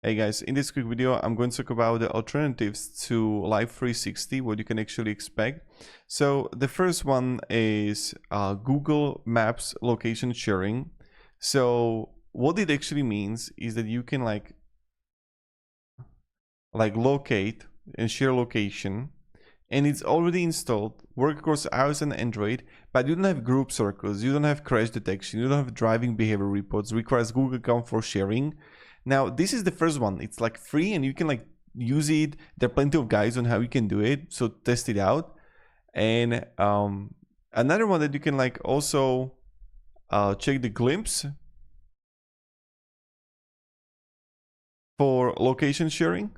Hey guys, in this quick video I'm going to talk about the alternatives to Life360, what you can actually expect. So the first one is Google Maps location sharing. So what it actually means is that you can like locate and share location, and it's already installed, work across iOS and Android, but you don't have group circles, you don't have crash detection, you don't have driving behavior reports, requires Google account for sharing. Now this is the first one. It's like free and you can like use it. There are plenty of guides on how you can do it, so test it out. And another one that you can like also check the glimpse for location sharing.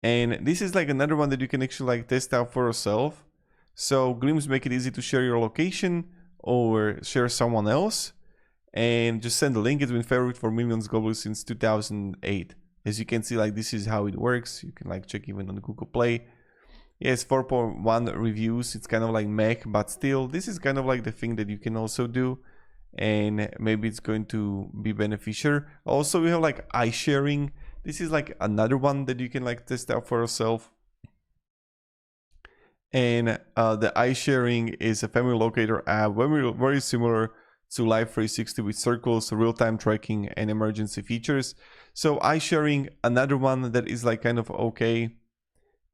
And this is like another one that you can actually like test out for yourself. So glimpse make it easy to share your location or share someone else, and just send a link. It's been favorite for millions globally since 2008. As you can see, like this is how it works. You can like check even on Google Play. Yes, 4.1 reviews. It's kind of like meh, but still, this is kind of like the thing that you can also do, and maybe it's going to be beneficial. Also, we have like eye sharing. This is like another one that you can like test out for yourself. And the eye sharing is a family locator app, very similar to Life360 with circles, real-time tracking, and emergency features. So eye sharing, another one that is like kind of okay,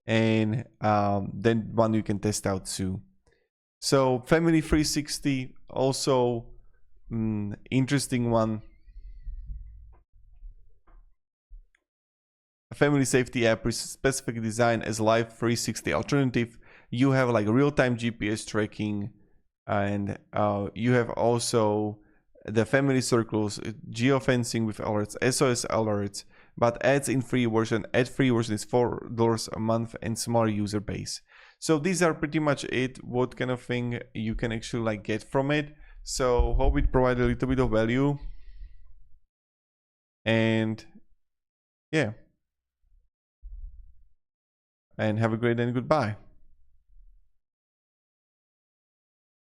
and then one you can test out too. So Family 360, also interesting one. A family safety app is specifically designed as Life360 alternative. You have like real-time GPS tracking, and you have also the family circles, geofencing with alerts, SOS alerts, but ads in free version. Ad free version is $4 a month and smaller user base. So these are pretty much it, what kind of thing you can actually like get from it. So hope it provided a little bit of value, and yeah, and have a great day and goodbye.